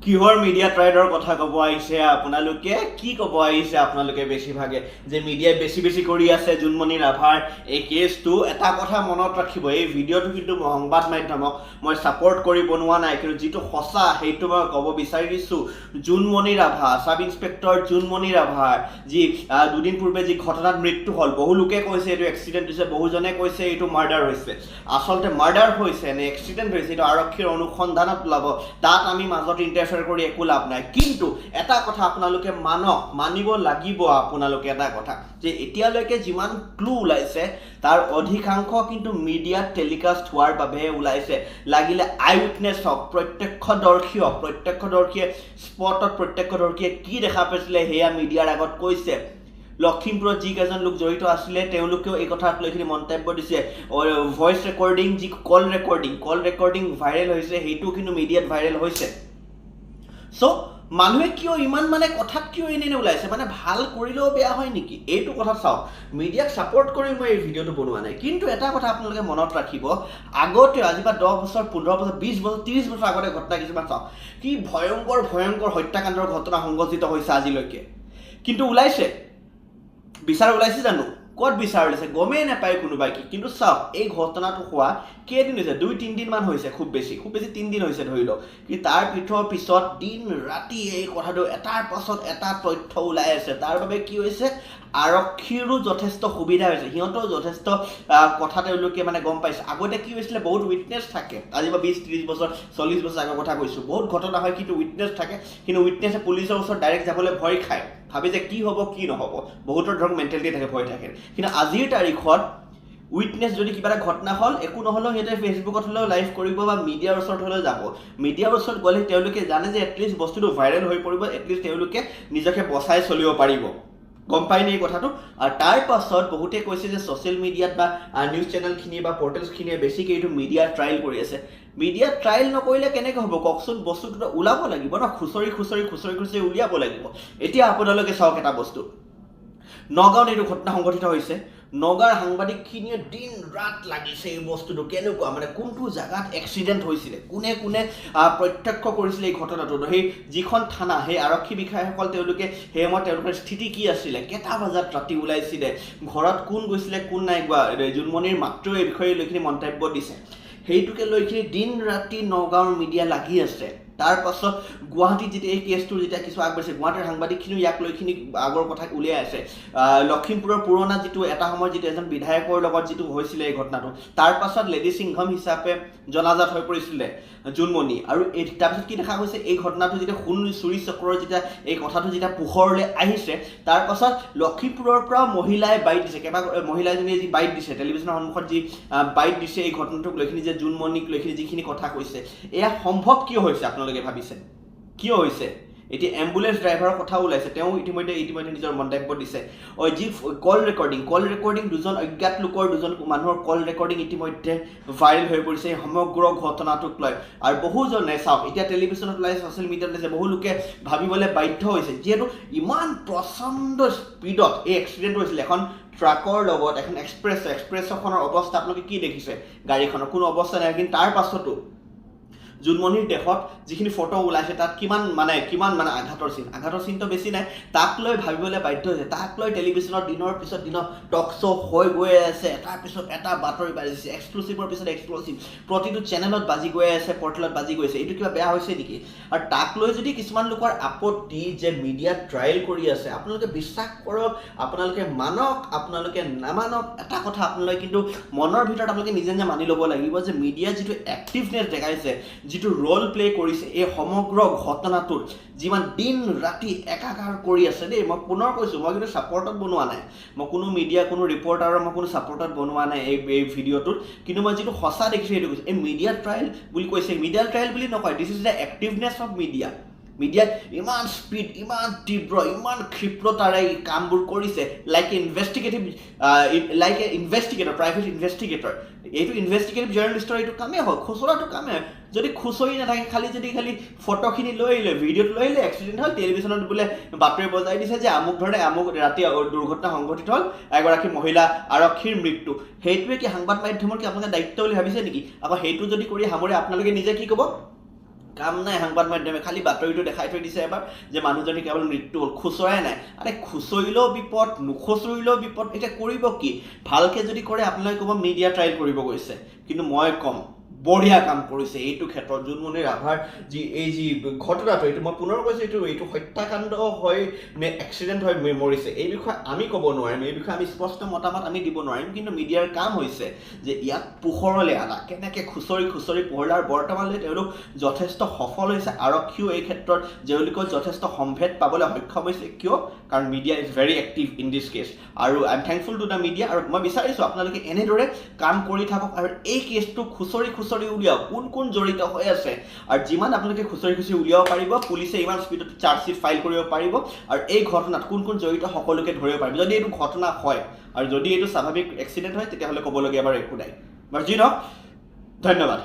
কিহৰ মিডিয়া ট্ৰাইডৰ কথা ক'ব আহিছে আপোনালোকে কি ক'ব আহিছে আপোনালোকে বেছিভাগে যে মিডিয়াই বেছি কৰি আছে জুনমণি ৰাভাৰ এই কেছটো এটা কথা মনত ৰাখিব এই ভিডিঅ'টো কিন্তু সংবাদ মাধ্যমক মই ছাপোৰ্ট কৰি বনোৱা নাই কিন্তু যিটো সঁচা সেইটো মই ক'ব বিচাৰিছোঁ জুনমণি ৰাভা সাব ইন্সপেক্টৰ জুনমণি ৰাভাৰ যি দুদিন পূৰ্বে যি ঘটনাত মৃত্যু হ'ল বহু লোকে কৈছে এইটো এক্সিডেণ্ট হৈছে বহুজনে কৈছে এইটো মাৰ্ডাৰ হৈছে আচলতে মাৰ্ডাৰ হৈছে নে এক্সিডেণ্ট হৈছে এইটো আৰক্ষীৰ অনুসন্ধানত ওলাব তাত আমি মাজত কৰি একো লাভ নাই কিন্তু এটা কথা আপোনালোকে মানিব লাগিব আপোনালোকে এটা কথা যে এতিয়ালৈকে যিমান ক্লু ওলাইছে তাৰ অধিকাংশ কিন্তু মিডিয়াত টেলিকাষ্ট হোৱাৰ বাবে ওলাইছে লাগিলে আই উইটনেছ হওক প্ৰত্যক্ষদৰ্শীয়ে স্পটত প্ৰত্যক্ষদৰ্শীয়ে কি দেখা পাইছিলে সেয়া মিডিয়াৰ আগত কৈছে লখিমপুৰত যিকেইজন লোক জড়িত আছিলে তেওঁলোকেও এই কথাক লৈ মন্তব্য দিছে ভইচ ৰেকৰ্ডিং যি কল ৰেকৰ্ডিং ভাইৰেল হৈছে সেইটো কিন্তু মিডিয়াত ভাইৰেল হৈছে সো মানুহে কিয় ইমান কথাত কিয় এনে ওলাইছে ভাল কৰিলেও বেয়া হয় নেকি এইটো কথা চাওক মিডিয়াক ছাপোৰ্ট কৰি মই এই ভিডিঅ'টো বনোৱা নাই কিন্তু এটা কথা আপোনালোকে মনত ৰাখিব আগতে আজি বা 10 বছৰ 15 বছৰ 20 বছৰ 30 বছৰ আগতে ঘটনা কিছুমান চাওক কি ভয়ংকৰ হত্যাকাণ্ডৰ ঘটনা সংঘটিত হৈছে আজিলৈকে কিন্তু ওলাইছে বিচাৰ ওলাইছে জানো ক'ত বিচাৰ ওলাইছে গমেই নাপায় কোনোবাই কি কিন্তু চাওক এই ঘটনাটো হোৱা কেইদিন হৈছে 2-3 দিন মান হৈছে খুব বেছি 3 দিন হৈছে ধৰি লওক কিন্তু তাৰ পিছত দিন ৰাতি এই কথাটো এটাৰ পাছত এটা তথ্য ওলাই আছে তাৰ বাবে কি হৈছে আৰক্ষীৰো যথেষ্ট সুবিধা হৈছে সিহঁতৰ যথেষ্ট কথা তেওঁলোকে গম পাইছে আগতে কি হৈছিলে বহুত উইটনেছ থাকে আজি বা 20-30 বছৰ 40 বছৰ আগৰ কথা কৈছোঁ বহুত ঘটনা হয় কিন্তু উইটনেছ থাকে কিন্তু উইটনেছে পুলিচৰ ওচৰত ডাইৰেক্ট যাবলৈ ভয় খায় ভাবে যে কি হ'ব কি নহ'ব বহুতৰ ধৰক মেণ্টেলিটি থাকে ভয় থাকে কিন্তু আজিৰ তাৰিখত উইটনেছ যদি কিবা এটা ঘটনা হ'ল একো নহ'লেও সিহঁতে ফেচবুকত হ'লেও লাইভ কৰিব বা মিডিয়াৰ ওচৰত হ'লেও যাব মিডিয়াৰ ওচৰত গ'লে তেওঁলোকে জানে যে এটলিষ্ট বস্তুটো ভাইৰেল হৈ পৰিব এটলিষ্ট তেওঁলোকে নিজকে বচাই চলিব পাৰিব গম পাই নে এই কথাটো আৰু তাৰ পাছত বহুতে কৈছে যে ছ'চিয়েল মিডিয়াত বা নিউজ চেনেলখিনি বা পৰ্টেলছখিনিয়ে বেছিকৈ এইটো মিডিয়া ট্ৰায়েল কৰি আছে মিডিয়া ট্ৰায়েল নকৰিলে কেনেকৈ হ'ব কওকচোন বস্তুটো ওলাব লাগিব ন খুচৰি উলিয়াব লাগিব এতিয়া আপোনালোকে চাওক এটা বস্তু নগাঁৱত এইটো ঘটনা সংঘটিত হৈছে নগাঁৱৰ সাংবাদিকখিনিয়ে দিন ৰাত লাগিছে এই বস্তুটো কেনেকুৱা কোনটো জাগাত এক্সিডেণ্ট হৈছিলে কোনে প্ৰত্যক্ষ কৰিছিলে এই ঘটনাটো সেই যিখন থানা সেই আৰক্ষী বিষয়াসকল তেওঁলোকে সেই সময়ত তেওঁলোকৰ স্থিতি কি আছিলে কেইটা বজাত ৰাতি ওলাইছিলে ঘৰত কোন গৈছিলে কোন নাই গোৱা জুনমণিৰ মাতৃয়ে এই বিষয়ে লৈখিনি মন্তব্য দিছে সেইটোকে লৈখিনি দিন ৰাতি নগাঁৱৰ মিডিয়া লাগি আছে তাৰ পাছত গুৱাহাটীত যেতিয়া এই কেছটো যেতিয়া কিছু আগবাঢ়িছে গুৱাহাটীৰ সাংবাদিকখিনিও ইয়াক লৈখিনি আগৰ কথা উলিয়াই আছে লখিমপুৰৰ পুৰণা যিটো এটা সময়ত যিটো এজন বিধায়কৰ লগত যিটো হৈছিলে এই ঘটনাটো তাৰ পাছত লেডি সিংঘম হিচাপে জনাজাত হৈ পৰিছিলে জুনমণি আৰু এই তাৰপিছত কি দেখা গৈছে এই ঘটনাটো যেতিয়া সোণ চুৰি চক্ৰৰ যেতিয়া এই কথাটো যেতিয়া পোহৰলৈ আহিছে তাৰ পাছত লখিমপুৰৰ পৰা মহিলাই বাইট দিছে মহিলাজনীয়ে যি বাইট দিছে টেলিভিছনৰ সন্মুখত যি বাইট দিছে এই ঘটনাটোক লৈখিনি যে জুনমণিক লৈখিনি যিখিনি কথা কৈছে এয়া সম্ভৱ কিয় হৈছে আপোনালোকে ভাবিছে কিয় হৈছে এতিয়া এম্বুলেন্স ড্ৰাইভাৰৰ কথা ওলাইছে তেওঁ ইতিমধ্যে নিজৰ মন্তব্য দিছে যি কল ৰেকৰ্ডিং দুজন অজ্ঞাত লোকৰ দুজন মানুহৰ কল ৰেকৰ্ডিং ইতিমধ্যে ভাইৰেল হৈ পৰিছে সমগ্ৰ ঘটনাটোক লৈ আৰু বহুজনে চাওক এতিয়া টেলিভিছনত ওলাইছে ছ'চিয়েল মিডিয়াত ওলাইছে বহু লোকে ভাবিবলৈ বাধ্য হৈছে যিহেতু ইমান প্ৰচণ্ড স্পীডত এই এক্সিডেণ্ট হৈছিলে এখন ট্ৰাকৰ লগত এখন এক্সপ্ৰেছখনৰ অৱস্থা আপোনালোকে কি দেখিছে গাড়ীখনৰ কোনো অৱস্থা নাই কিন্তু তাৰ পাছতো জুনমণিৰ দেহত যিখিনি ফটো ওলাইছে তাত কিমান আঘাতৰ চিনটো বেছি নাই তাক লৈ ভাবিবলৈ বাধ্য হৈছে তাক লৈ টেলিভিছনত দিনৰ পিছত দিনৰ টক শ্ব' হৈ গৈ আছে এটাৰ পিছত এটা বাতৰি বাজিছে এক্সক্লুচিভৰ পিছত এক্সক্লুচিভ প্ৰতিটো চেনেলত বাজি গৈ আছে পৰ্টেলত বাজি গৈছে এইটো কিবা বেয়া হৈছে নেকি আৰু তাক লৈ যদি কিছুমান লোকৰ আপত্তি যে মিডিয়াত ট্ৰায়েল কৰি আছে আপোনালোকে বিশ্বাস কৰক আপোনালোকে মানক আপোনালোকে নামানক এটা কথা আপোনালোকে কিন্তু মনৰ ভিতৰত আপোনালোকে নিজে মানি ল'ব লাগিব যে মিডিয়া যিটো এক্টিভনেছ দেখাইছে যিটো ৰোল প্লে কৰিছে এই সমগ্ৰ ঘটনাটোত যিমান দিন ৰাতি একাকাৰ কৰি আছে দেই মই পুনৰ কৈছোঁ মই কিন্তু ছাপৰ্টত বনোৱা নাই মই কোনো মিডিয়া কোনো ৰিপৰ্টাৰৰ মই কোনো ছাপৰ্টত বনোৱা নাই এই ভিডিঅ'টোত কিন্তু মই যিটো সঁচা দেখিছোঁ সেইটো কৈছোঁ এই মিডিয়া ট্ৰায়েল বুলি কৈছে মিডিয়া ট্ৰায়েল বুলি নকয় this is the activeness of media ইমান স্পীড ইমান তীব্ৰ ইমান ক্ষিপ্ৰতাৰে কামবোৰ কৰিছে like a investigator private investigator এইটো ইনভেষ্টিগেটিভ জাৰ্নেলিষ্টৰ এইটো কামেই হয় খুচৰাটো কামেই হয় যদি খুচৰি নাথাকে খালি ফটোখিনি লৈ আহিলে ভিডিঅ'টো লৈ আহিলে এক্সিডেণ্ট হ'ল টেলিভিছনত বোলে বাতৰি বজাই দিছে যে আমুক ৰাতি দুৰ্ঘটনা সংঘটিত হ'ল এগৰাকী মহিলা আৰক্ষীৰ মৃত্যু সেইটোৱে কি সাংবাদ মাধ্যমৰ কি আপোনালোকে দায়িত্ব বুলি ভাবিছে নেকি আকৌ সেইটো যদি কৰি সামৰি আপোনালোকে নিজে কি ক'ব কাম নাই সংবাদ মাধ্যমে খালি বাতৰিটো দেখাই থৈ দিছে এবাৰ যে মানুহজনী কেৱল মৃত্যু হ'ল, খুচৰাই নাই। আৰে খুচৰিলেও বিপদ, নুখুচৰিলেও বিপদ, এতিয়া কৰিব কি? ভালকৈ যদি কৰে আপোনালোকে ক'ব মিডিয়া ট্ৰায়েল কৰিব গৈছে, কিন্তু মই ক'ম বঢ়িয়া কাম কৰিছে এইটো ক্ষেত্ৰত। জোনমণি ৰাভাৰ যি ঘটনাটো, এইটো মই পুনৰ কৈছোঁ, এইটো হত্যাকাণ্ড হয় নে এক্সিডেণ্ট হয় মৰিছে, এই বিষয়ে আমি ক'ব নোৱাৰিম, এই বিষয়ে আমি স্পষ্ট মতামত আমি দিব নোৱাৰিম। কিন্তু মিডিয়াৰ কাম হৈছে যে ইয়াক পোহৰলৈ আনা, কেনেকৈ খুচৰি পোহৰলাৰ। বৰ্তমানলৈ তেওঁলোক যথেষ্ট সফল হৈছে। আৰক্ষীও এই ক্ষেত্ৰত তেওঁলোকৰ যথেষ্ট সম্ভেদ পাবলৈ সক্ষম হৈছে। কিয়? কাৰণ media is very active in this case. আৰু I am thankful to the media. আৰু মই বিচাৰিছোঁ আপোনালোকে এনেদৰে কাম কৰি থাকক আৰু এই কেছটো খুচৰি উলিয়াওক, কোন জড়িত হৈ আছে। আৰু যিমান আপোনালোকে খুচৰি উলিয়াব পাৰিব, পুলিচে ইমান স্পীডত চাৰ্জশ্বিট ফাইল কৰিব পাৰিব আৰু এই ঘটনাত কোন জড়িত সকলোকে ধৰিব পাৰিব। যদি এইটো ঘটনা হয় আৰু যদি এইটো স্বাভাৱিক এক্সিডেণ্ট হয় তেতিয়াহ'লে ক'বলগীয়া বাৰু একো নাই। বাৰু যি নহওক, ধন্যবাদ।